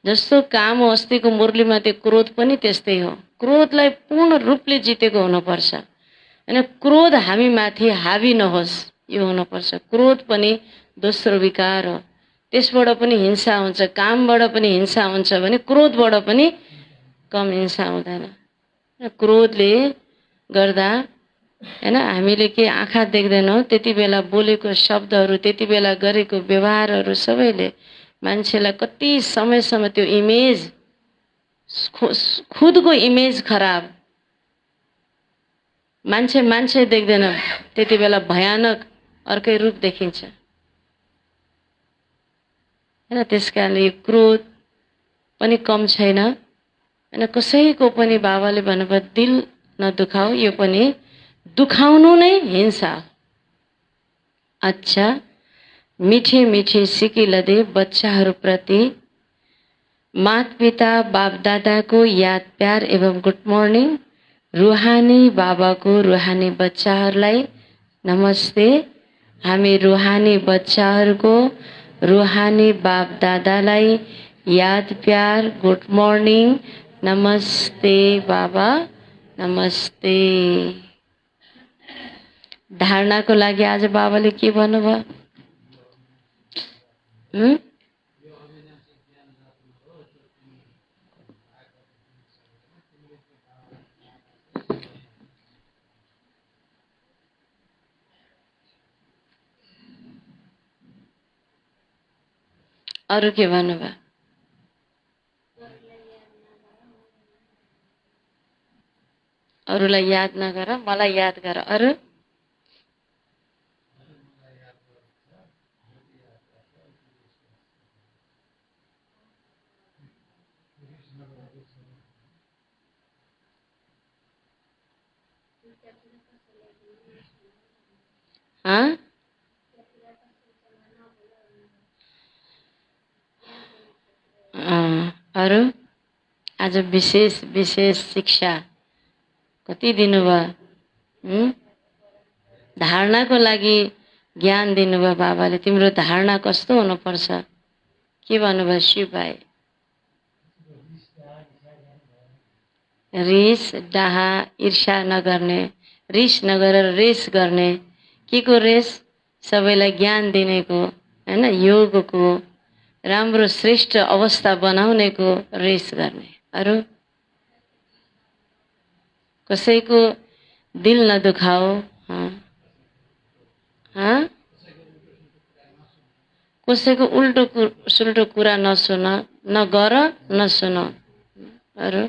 जस्तो काम हो अस्तिको मुरलीमा त्यो क्रोध पनि त्यस्तै हो। क्रोधलाई पूर्ण रूपले जितेको हुनुपर्छ हैन। क्रोध हामी माथि हावी नहोस् यो हुनुपर्छ। क्रोध पनि दोस्रो विकार हो, त्यसबाट पनि हिंसा हुन्छ, कामबाट पनि हिंसा हुन्छ भने क्रोधबाट पनि कम हिंसा हुँदैन। क्रोधले गर्दा हैन हामीले के आँखा देख्दैनौँ, त्यति बेला बोलेको शब्दहरू, त्यति बेला गरेको व्यवहारहरू सबैले मान्छेलाई कति समयसम्म त्यो इमेज, खुदको इमेज खराब, मान्छे देख्दैन, त्यति बेला भयानक अर्कै रूप देखिन्छ हैन। त्यसकारणले क्रोध पनि कम छैन हैन। कसैको पनि बाबाले भन्नुभयो दिल नदुखाऊ, यो पनि दुखाउनु नै हिंसा। अच्छा, मीठे मीठे सिकिलदे बच्चाहरूप्रति माता पिता बाप दादाको याद प्यार एवं गुड मर्निङ। रुहानी बाबाको रुहानी बच्चाहरूलाई नमस्ते। हामी रुहानी बच्चाहरूको रुहानी बाप दादालाई याद प्यार गुड मर्निङ नमस्ते बाबा नमस्ते। धारणाको लागि आज बाबाले के भन्नुभयो? अरु के भन्नुभयो? अरूलाई याद नगर, मलाई याद गर। अरु अरु आज विशेष विशेष शिक्षा कति दिनुभयो? धारणाको लागि ज्ञान दिनुभयो बाबाले। तिम्रो धारणा कस्तो हुनुपर्छ? के भन्नुभयो शिव भाइ? रिस डाहा ईर्ष्या नगर्ने, रिस नगरेर रेस गर्ने। के को रेस? सबैलाई ज्ञान दिनेको हैन, योगको राम्रो श्रेष्ठ अवस्था बनाउनेको रेस गर्ने। अरु कसैको दिल नदुखाओ, कसैको उल्टो सुल्टो कुरा नसुन, नगर नसुन। अरु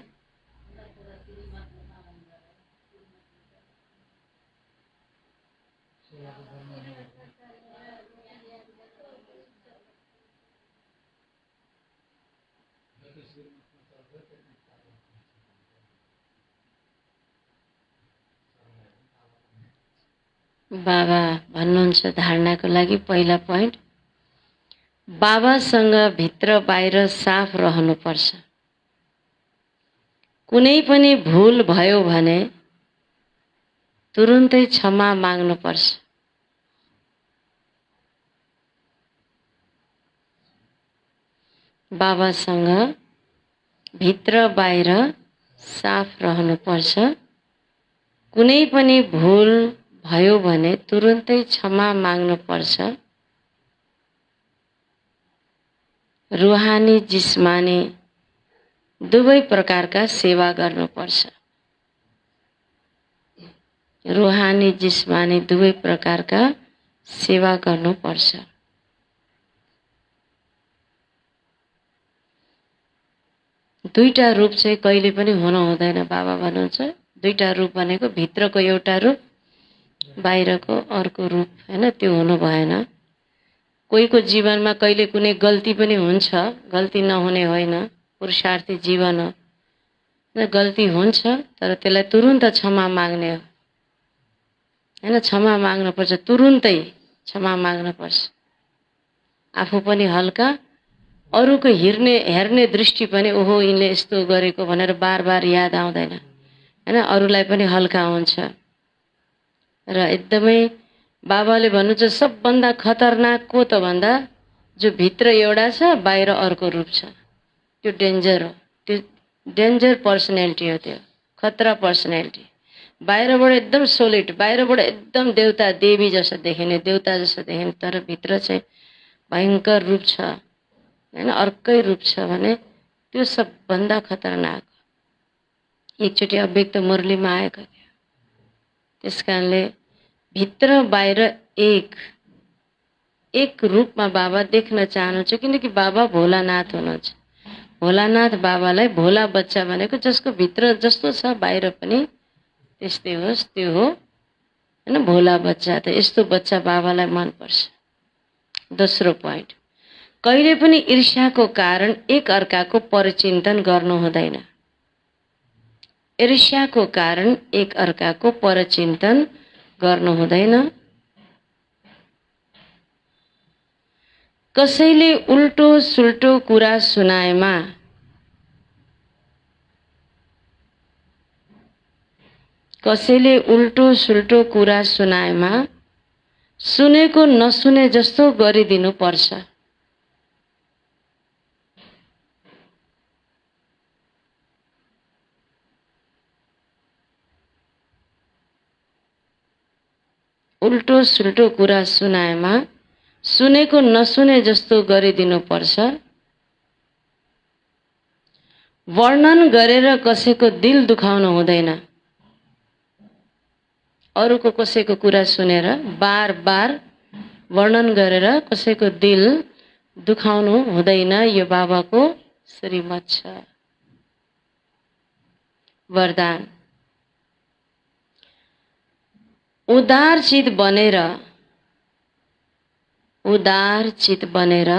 बाबा भन्नुहुन्छ धारणाको लागि पहिला पोइन्ट, बाबासँग भित्र बाहिर साफ रहनुपर्छ। कुनै पनि भूल भयो भने तुरुन्तै क्षमा माग्नुपर्छ। बाबासँग भित्र बाहिर साफ रहनुपर्छ। कुनै पनि भूल भयो भने तुरुन्तै क्षमा माग्नुपर्छ। रुहानी जिस्मानी दुवै प्रकारका सेवा गर्नुपर्छ। रुहानी जिस्मानी दुवै प्रकारका सेवा गर्नुपर्छ। दुईटा रूप चाहिँ कहिले पनि हुन हुँदैन बाबा भन्नुहुन्छ। दुईटा रूप भनेको भित्रको एउटा रूप, बाहिरको अर्को रूप हैन, त्यो हुनु भएन। कोहीको जीवनमा कहिले कुनै गल्ती पनि हुन्छ, गल्ती नहुने होइन, पुरुषार्थी जीवन हो। गल्ती हुन्छ तर त्यसलाई तुरुन्त क्षमा माग्ने हो हैन, क्षमा माग्नुपर्छ, तुरुन्तै क्षमा माग्नुपर्छ। आफू पनि हल्का, अरूको हेर्ने दृष्टि पनि ओहो यिनले यस्तो गरेको भनेर बार बार याद आउँदैन हैन, अरूलाई पनि हल्का हुन्छ। र एकदमै बाबाले भन्नुहुन्छ सबभन्दा खतरनाक को त भन्दा जो भित्र एउटा छ बाहिर अर्को रूप छ, त्यो डेन्जर हो, त्यो डेन्जर पर्सनालिटी हो त्यो। खतरा पर्सनालिटी। बाहिरबाट एकदम सोलिड, बाहिरबाट एकदम देवता देवी जस्तो देखिने, देवता जस्तो देखिने, तर भित्र चाहिँ भयङ्कर रूप छ हैन, अर्कै रूप छ भने त्यो सबभन्दा खतरनाक। एकचोटि अव्यक्त मुरलीमा आएको थियो। त्यस कारणले भित्र बाहिर एक रूपमा बाबा देख्न चाहनुहुन्छ, किनकि बाबा भोलानाथ हुनुहुन्छ। भोलानाथ बाबालाई भोला बच्चा भनेको जसको भित्र जस्तो छ बाहिर पनि त्यस्तै होस्, त्यो हो हैन भोला बच्चा। त यस्तो बच्चा बाबालाई मनपर्छ। दोस्रो पोइन्ट, कहिले पनि ईर्ष्याको कारण एक अर्काको परचिन्तन गर्नु हुँदैन। ईर्ष्याको कारण एक अर्काको परचिन्तन गर्नु हुँदैन। कसैले उल्टो सुल्टो कुरा सुनाएमा सुनेको नसुने जस्तो गरिदिनु पर्छ। उल्टो सुल्टो कुरा सुनाएमा सुनेको नसुने जस्तो गरिदिनु पर्छ। वर्णन गरेर कसैको दिल दुखाउनु हुँदैन। अरूको कसैको कुरा सुनेर बार बार वर्णन गरेर कसैको दिल दुखाउनु हुँदैन। यो बाबाको श्रीमत छ। वरदान, उदार चित बनेर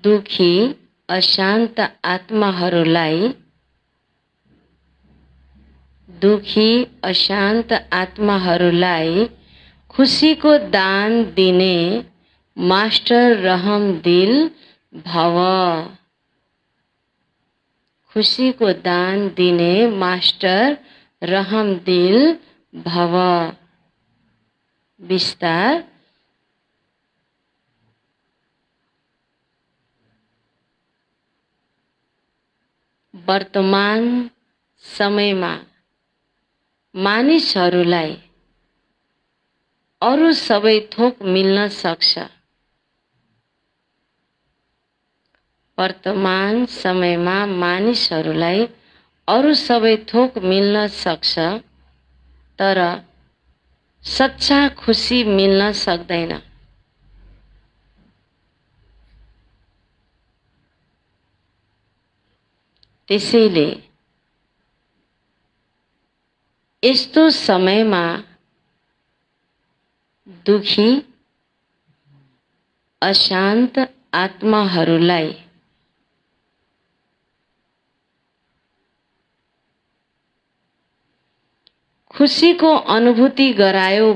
दुखी अशान्त आत्माहरूलाई खुसीको दान दिने मास्टर रहम दिल भव। खुसीको दान दिने मास्टर रहम दिल भव। विस्तार, वर्तमान समयमा मानिसहरूलाई अरू सबै थोक मिल्न सक्छ। वर्तमान समयमा मानिसहरूलाई अरू सबै थोक मिल्न सक्छ, तर सच्चा खुसी मिल्न सक्दैन। त्यसैले यस्तो समयमा दुखी अशान्त आत्माहरूलाई खुसीको अनुभूति गरायो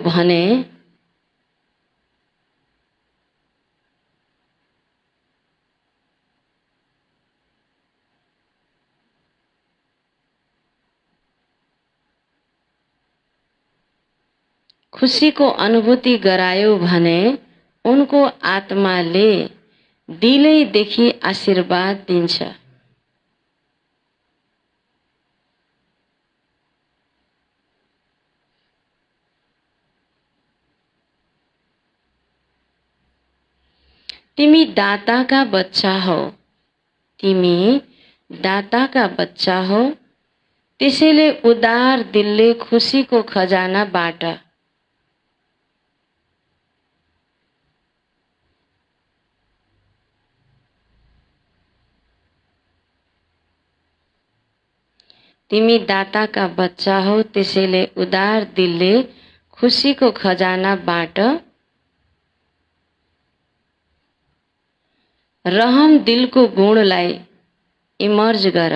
भने उनको आत्माले दिलैदेखि आशीर्वाद दिन्छ। तिमी दाताका बच्चा हो, त्यसैले उदार दिलले खुसीको खजाना बाट। तिमी दाताका बच्चा हो, त्यसैले उदार दिलले खुसीको खजाना बाट। रहम दिलको गुणलाई इमर्ज गर।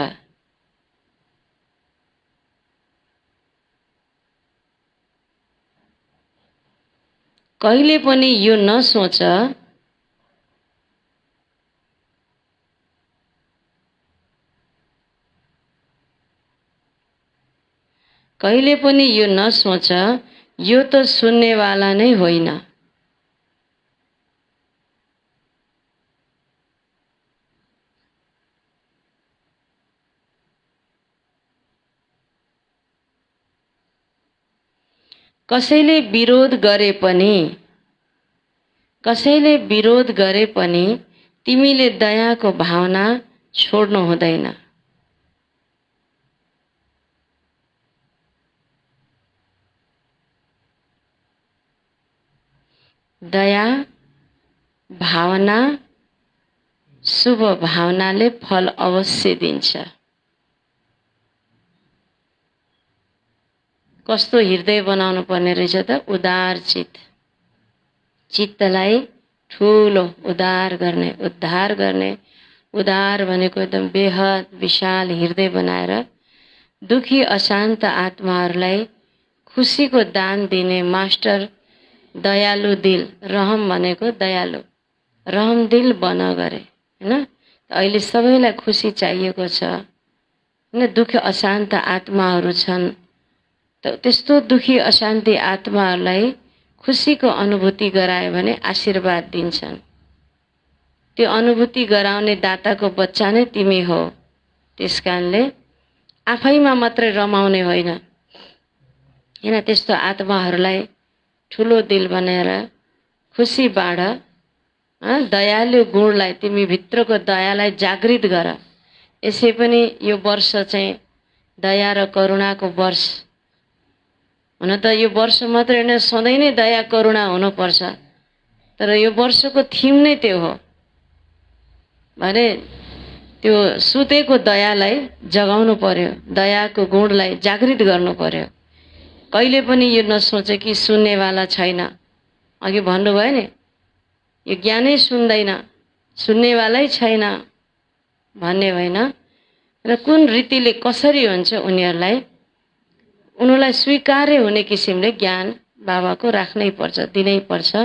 कहिले पनि यो नसोच यो त सुन्नेवाला नै होइन। कसैले विरोध गरे पनि तिमीले दयाको भावना छोड्नु हुँदैन। दया भावना शुभ भावनाले फल अवश्य दिन्छ। कस्तो हृदय बनाउनु पर्ने रहेछ त? उदार चित्त, चित्तलाई ठूलो उदार गर्ने, उद्धार गर्ने। उदार भनेको एकदम बेहद विशाल हृदय बनाएर दुखी अशान्त आत्माहरूलाई खुसीको दान दिने मास्टर दयालु दिल। रहम भनेको दयालु, रहम दिल बन गरे हैन। अहिले सबैलाई खुसी चाहिएको छ हैन। दुखी अशान्त आत्माहरू छन्, त्यस्तो दुखी अशान्ति आत्माहरूलाई खुसीको अनुभूति गरायो भने आशीर्वाद दिन्छन्। त्यो अनुभूति गराउने दाताको बच्चा नै तिमी हो। त्यसकारणले आफैमा मात्रै रमाउने होइन हैन। त्यस्तो आत्माहरूलाई ठुलो दिल बनाएर खुसी बाँड। दयालु गुणलाई, तिमी भित्रको दयालाई जागृत गर। यसै पनि यो वर्ष चाहिँ दया र करुणाको वर्ष। हुन त यो वर्ष मात्र हैन, सधैँ नै दया करुणा हुनुपर्छ, तर यो वर्षको थिम नै त्यो हो भने त्यो सुतेको दयालाई जगाउनु पर्यो, दयाको गुणलाई जागृत गर्नु पर्यो। कहिले पनि यो नसोचे कि सुन्नेवाला छैन। अघि भन्नुभयो नि, यो ज्ञानै सुन्दैन, सुन्नेवालै छैन भन्ने होइन। र कुन रीतिले कसरी हुन्छ उनीहरूलाई स्वीकार्य हुने किसिमले ज्ञान बाबाको राख्नै पर्छ, दिनै पर्छ।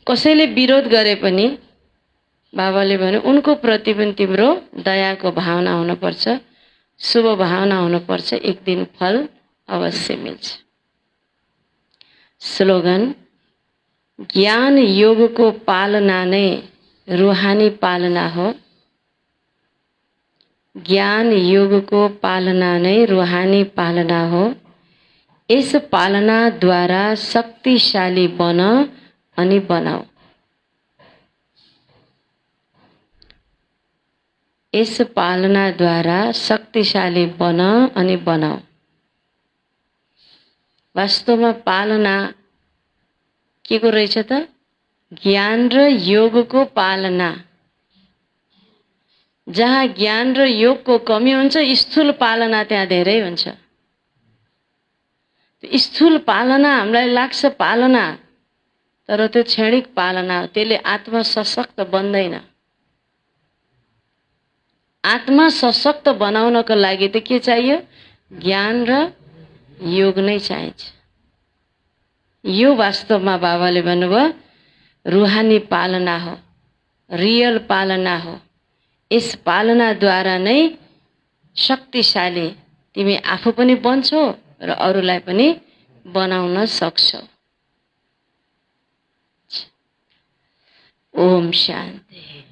कसैले विरोध गरे पनि बाबाले भने उनको प्रति पनि तिम्रो दयाको भावना हुनुपर्छ, शुभ भावना हुनुपर्छ। एक दिन फल अवश्य मिल्छ। स्लोगन: ज्ञान योगको पालना नै रूहानी पालना हो। ज्ञान योगको पालना नै रूहानी पालना हो। यस पालनाद्वारा शक्तिशाली बन अनि बनाऊ। यस पालनाद्वारा शक्तिशाली बन अनि बनाऊ। वास्तवमा पालना के को रहेछ त? ज्ञान र योगको पालना। जहाँ ज्ञान र योगको कमी हुन्छ, स्थूल पालना त्यहाँ धेरै हुन्छ। स्थूल पालना हामीलाई लाग्छ पालना, तर त्यो क्षणिक पालना हो। त्यसले आत्मा सशक्त बन्दैन। आत्मा सशक्त बनाउनको लागि त के चाहियो? ज्ञान र योग नै चाहिन्छ। यो वास्तवमा बाबाले भन्नुभयो रूहानी पालना हो, रियल पालना हो। यस पालनाद्वारा नै शक्तिशाली तिमी आफू पनि बन्छौ र अरूलाई पनि बनाउन सक्छौ। ओम शान्ति।